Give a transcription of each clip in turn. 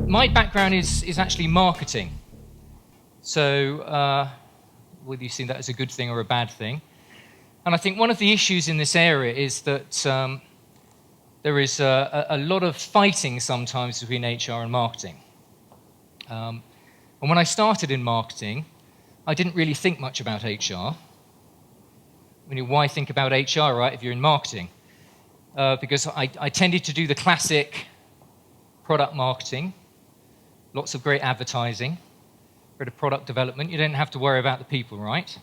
My background is actually marketing. So whether you see that as a good thing or a bad thing. And I think one of the issues in this area is that there is a lot of fighting sometimes between HR and marketing. And when I started in marketing, I didn't really think much about HR. Why think about HR, right, if you're in marketing? Because I tended to do the classic product marketing, lots of great advertising, bit of product development. You don't have to worry about the people, right?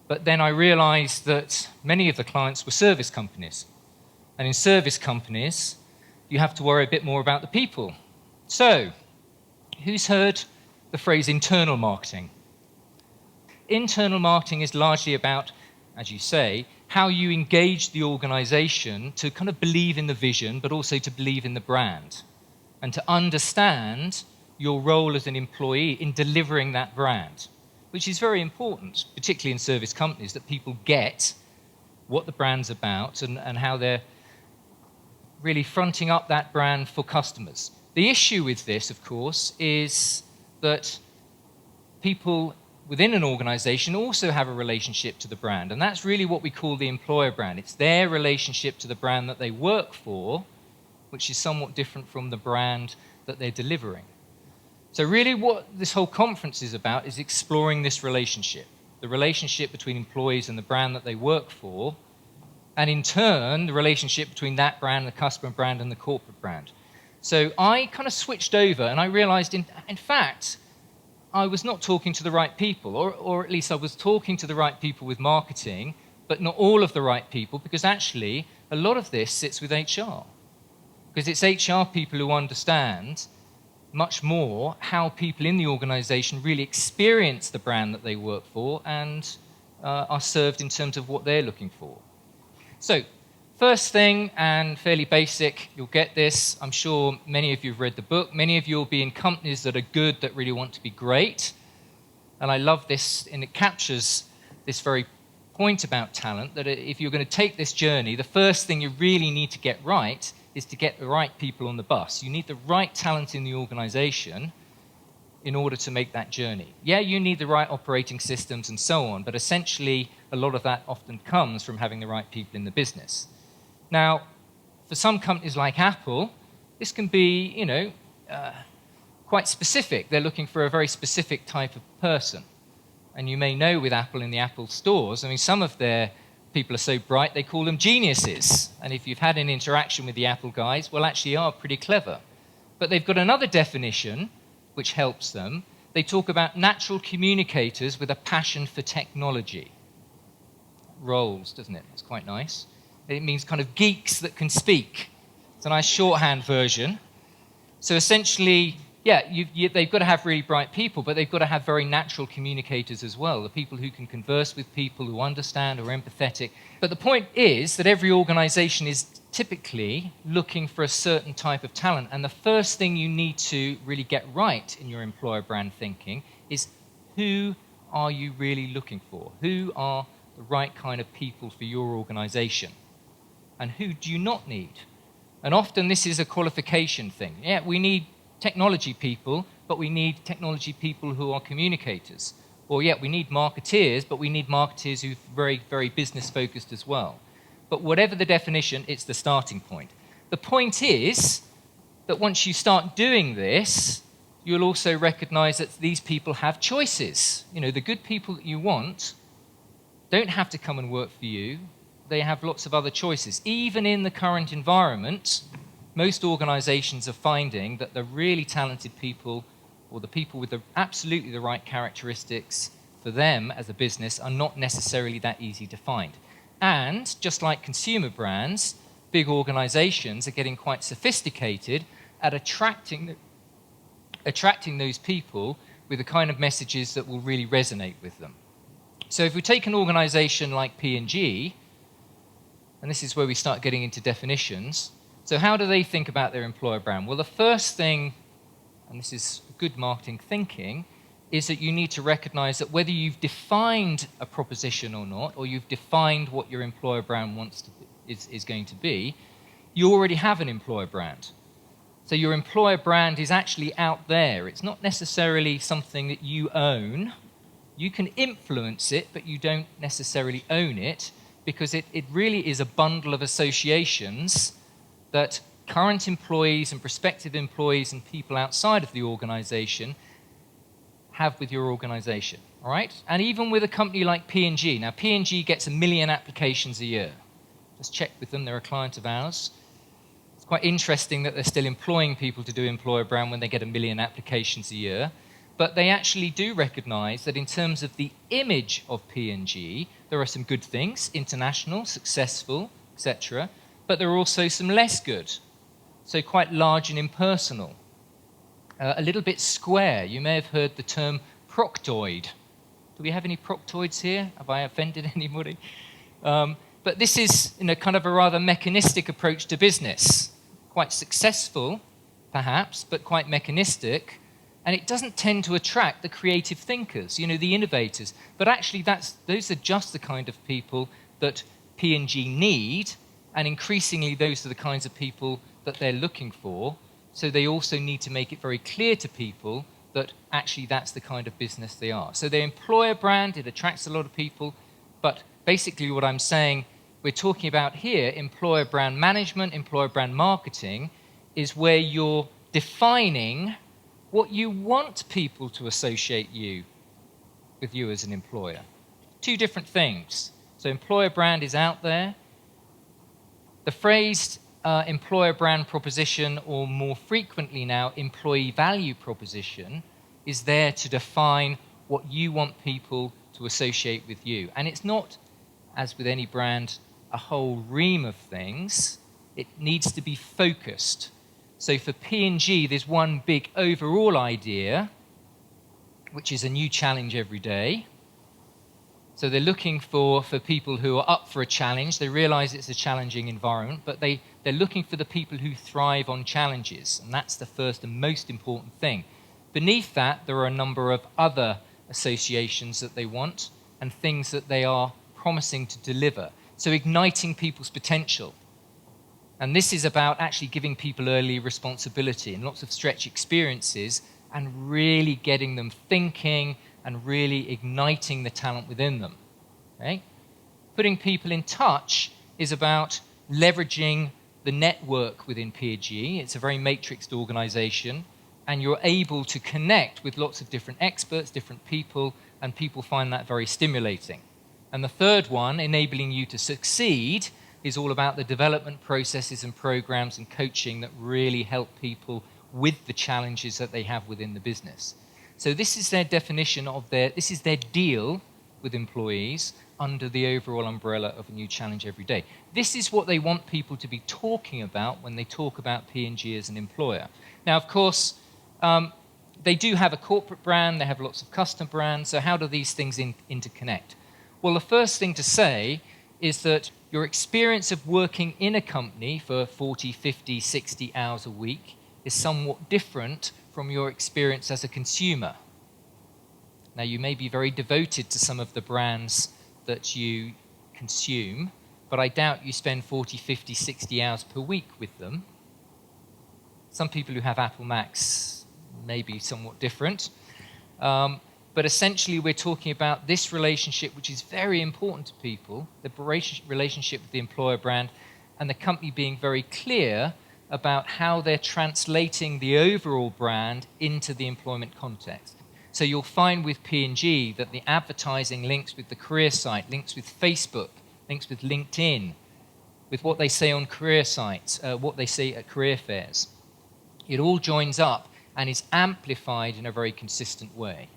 But then I realized that many of the clients were service companies. And in service companies, you have to worry a bit more about the people. So, who's heard the phrase internal marketing? Internal marketing is largely about, as you say, how you engage the organization to kind of believe in the vision, but also to believe in the brand, and to understand your role as an employee in delivering that brand, which is very important, particularly in service companies, that people get what the brand's about and how they're really fronting up that brand for customers. The issue with this, of course, is that people within an organization also have a relationship to the brand, and that's really what we call the employer brand. It's their relationship to the brand that they work for, which is somewhat different from the brand that they're delivering. So really what this whole conference is about is exploring this relationship, the relationship between employees and the brand that they work for, and in turn, the relationship between that brand, the customer brand, and the corporate brand. So I kind of switched over, and I realized, in fact, I was not talking to the right people, or at least I was talking to the right people with marketing, but not all of the right people, because actually, a lot of this sits with HR. Because it's HR people who understand much more how people in the organization really experience the brand that they work for and are served in terms of what they're looking for. So, first thing, and fairly basic, you'll get this. I'm sure many of you have read the book. Many of you will be in companies that are good, that really want to be great. And I love this, and it captures this very point about talent, that if you're going to take this journey, the first thing you really need to get right is to get the right people on the bus. You need the right talent in the organization in order to make that journey. Yeah, you need the right operating systems and so on, but essentially a lot of that often comes from having the right people in the business. Now, for some companies like Apple, this can be, quite specific. They're looking for a very specific type of person. And you may know with Apple in the Apple stores, some of their people are so bright, they call them geniuses. And if you've had an interaction with the Apple guys, well, actually are pretty clever. But they've got another definition which helps them. They talk about natural communicators with a passion for technology. Rolls, doesn't it? It's quite nice. It means kind of geeks that can speak. It's a nice shorthand version. So essentially, they've got to have really bright people, but they've got to have very natural communicators as well, the people who can converse with people, who understand, or empathetic. But the point is that every organization is typically looking for a certain type of talent, and the first thing you need to really get right in your employer brand thinking is, who are you really looking for? Who are the right kind of people for your organization? And who do you not need? And often this is a qualification thing. Yeah, we need technology people, but we need technology people who are communicators. Or we need marketeers, but we need marketeers who are very, very business-focused as well. But whatever the definition, it's the starting point. The point is that once you start doing this, you'll also recognize that these people have choices. The good people that you want don't have to come and work for you. They have lots of other choices. Even in the current environment, most organizations are finding that the really talented people, or the people with absolutely the right characteristics for them as a business, are not necessarily that easy to find. And just like consumer brands, big organizations are getting quite sophisticated at attracting those people with the kind of messages that will really resonate with them. So if we take an organization like P&G, and this is where we start getting into definitions. So how do they think about their employer brand? Well, the first thing, and this is good marketing thinking, is that you need to recognize that whether you've defined a proposition or not, or you've defined what your employer brand is going to be, you already have an employer brand. So your employer brand is actually out there. It's not necessarily something that you own. You can influence it, but you don't necessarily own it, because it really is a bundle of associations that current employees and prospective employees and people outside of the organization have with your organization, all right? And even with a company like P&G. Now, P&G gets 1 million applications a year. Just check with them. They're a client of ours. It's quite interesting that they're still employing people to do employer brand when they get 1 million applications a year. But they actually do recognize that in terms of the image of P&G, there are some good things, international, successful, etc. But there are also some less good, so quite large and impersonal. A little bit square. You may have heard the term proctoid. Do we have any proctoids here? Have I offended anybody? But this is kind of a rather mechanistic approach to business. Quite successful, perhaps, but quite mechanistic. And it doesn't tend to attract the creative thinkers, the innovators. But actually, those are just the kind of people that P&G need, and increasingly those are the kinds of people that they're looking for. So they also need to make it very clear to people that actually that's the kind of business they are. So their employer brand, it attracts a lot of people, but basically what I'm saying, we're talking about here, employer brand management, employer brand marketing, is where you're defining what you want people to associate with you as an employer. Two different things. So employer brand is out there. The phrase employer brand proposition, or more frequently now, employee value proposition, is there to define what you want people to associate with you. And it's not, as with any brand, a whole ream of things. It needs to be focused. So for P&G, there's one big overall idea, which is a new challenge every day. So they're looking for people who are up for a challenge. They realize it's a challenging environment, but they're looking for the people who thrive on challenges, and that's the first and most important thing. Beneath that, there are a number of other associations that they want and things that they are promising to deliver. So igniting people's potential. And this is about actually giving people early responsibility and lots of stretch experiences and really getting them thinking and really igniting the talent within them. Okay? Putting people in touch is about leveraging the network within P&G. It's a very matrixed organization, and you're able to connect with lots of different experts, different people, and people find that very stimulating. And the third one, enabling you to succeed, is all about the development processes and programs and coaching that really help people with the challenges that they have within the business. So this is their definition of this is their deal with employees under the overall umbrella of a new challenge every day. This is what they want people to be talking about when they talk about P&G as an employer. Now, of course, they do have a corporate brand, they have lots of custom brands, so how do these things interconnect? Well, the first thing to say is that your experience of working in a company for 40, 50, 60 hours a week is somewhat different from your experience as a consumer. Now, you may be very devoted to some of the brands that you consume, but I doubt you spend 40, 50, 60 hours per week with them. Some people who have Apple Macs may be somewhat different. But essentially, we're talking about this relationship, which is very important to people, the relationship with the employer brand, and the company being very clear about how they're translating the overall brand into the employment context. So you'll find with P&G that the advertising links with the career site, links with Facebook, links with LinkedIn, with what they say on career sites, what they say at career fairs. It all joins up and is amplified in a very consistent way.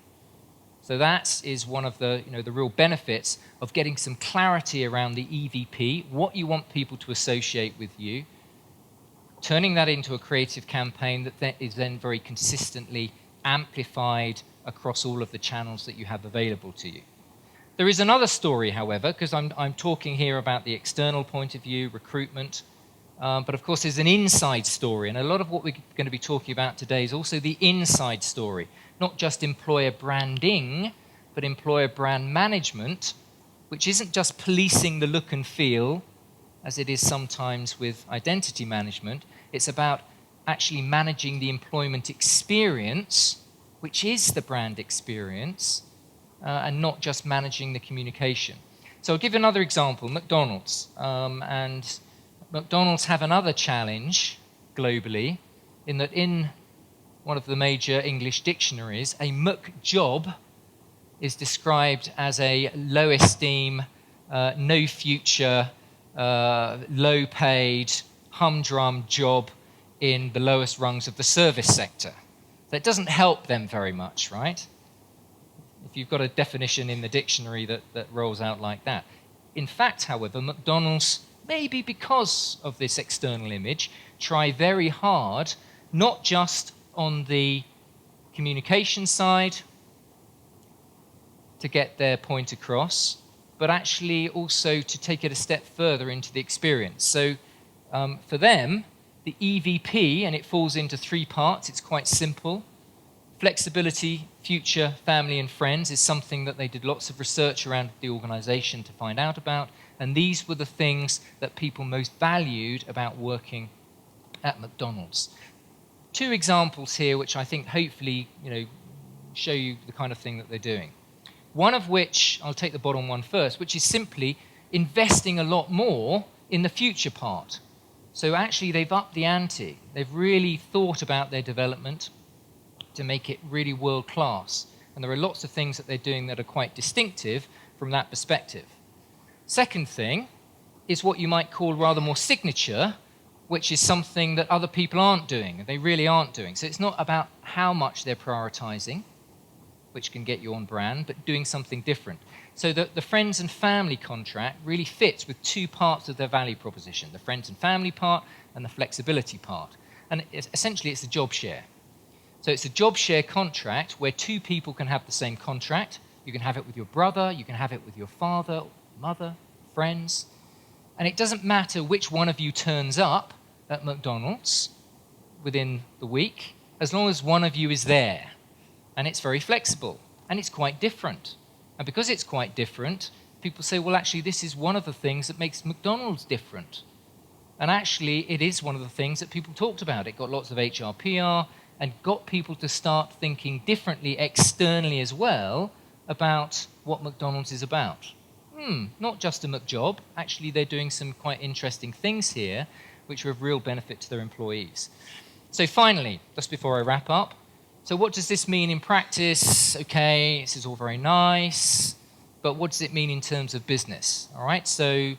So that is one of the real benefits of getting some clarity around the EVP, what you want people to associate with you, turning that into a creative campaign that is then very consistently amplified across all of the channels that you have available to you. There is another story, however, because I'm talking here about the external point of view, recruitment, but of course there's an inside story, and a lot of what we're going to be talking about today is also the inside story, not just employer branding, but employer brand management, which isn't just policing the look and feel, as it is sometimes with identity management. It's about actually managing the employment experience, which is the brand experience, and not just managing the communication. So I'll give you another example, McDonald's. And McDonald's have another challenge globally in that in one of the major English dictionaries, a McJob is described as a low esteem, no future, low paid, humdrum job in the lowest rungs of the service sector. That doesn't help them very much, right? If you've got a definition in the dictionary that rolls out like that. In fact, however, McDonald's, maybe because of this external image, try very hard, not just on the communication side to get their point across, but actually also to take it a step further into the experience. So for them, the EVP, and it falls into 3 parts, it's quite simple. Flexibility, future, family and friends is something that they did lots of research around the organization to find out about, and these were the things that people most valued about working at McDonald's. 2 examples here which I think hopefully show you the kind of thing that they're doing. One of which, I'll take the bottom one first, which is simply investing a lot more in the future part. So actually they've upped the ante. They've really thought about their development to make it really world class. And there are lots of things that they're doing that are quite distinctive from that perspective. Second thing is what you might call rather more signature, which is something that other people aren't doing, they really aren't doing. So it's not about how much they're prioritizing, which can get you on brand, but doing something different. So the friends and family contract really fits with 2 parts of their value proposition, the friends and family part and the flexibility part. And essentially it's a job share. So it's a job share contract where 2 people can have the same contract. You can have it with your brother, you can have it with your father, mother, friends. And it doesn't matter which one of you turns up at McDonald's within the week, as long as one of you is there. And it's very flexible, and it's quite different. And because it's quite different, people say, well, actually, this is one of the things that makes McDonald's different. And actually, it is one of the things that people talked about. It got lots of HR, PR, and got people to start thinking differently externally as well about what McDonald's is about. Not just a McJob. Actually, they're doing some quite interesting things here, which are of real benefit to their employees. So finally, just before I wrap up, so what does this mean in practice? Okay, this is all very nice, but what does it mean in terms of business? All right, so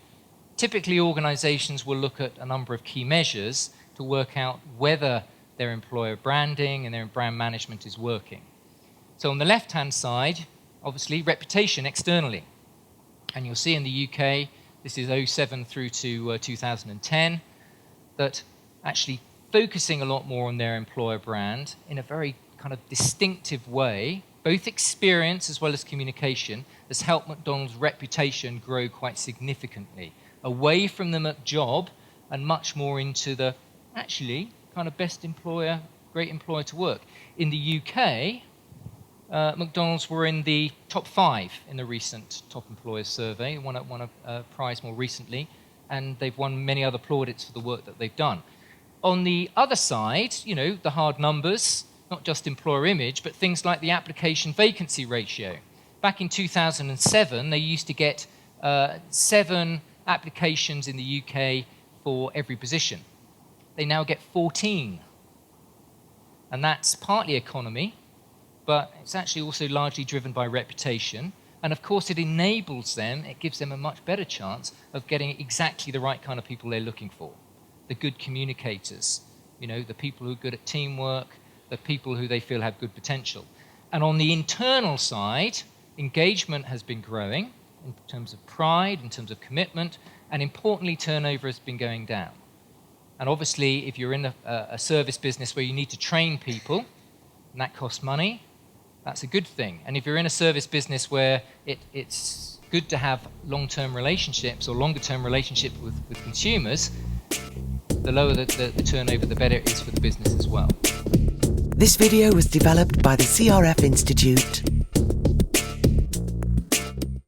typically organizations will look at a number of key measures to work out whether their employer branding and their brand management is working. So on the left-hand side, obviously, reputation externally. And you'll see in the UK, this is 2007 through to 2010, that actually focusing a lot more on their employer brand in a very kind of distinctive way, both experience as well as communication, has helped McDonald's reputation grow quite significantly, away from the McJob and much more into the actually kind of best employer, great employer to work. In the UK, McDonald's were in the top 5 in the recent Top Employers survey, won a prize more recently, and they've won many other plaudits for the work that they've done. On the other side, the hard numbers, not just employer image, but things like the application vacancy ratio. Back in 2007, they used to get 7 applications in the UK for every position. They now get 14. And that's partly economy, but it's actually also largely driven by reputation. And of course, it enables them, it gives them a much better chance of getting exactly the right kind of people they're looking for. The good communicators, the people who are good at teamwork, the people who they feel have good potential. And on the internal side, engagement has been growing in terms of pride, in terms of commitment, and importantly, turnover has been going down. And obviously, if you're in a service business where you need to train people, and that costs money, that's a good thing. And if you're in a service business where it's good to have long-term relationships or longer-term relationships with consumers, the lower the turnover, the better it is for the business as well. This video was developed by the CRF Institute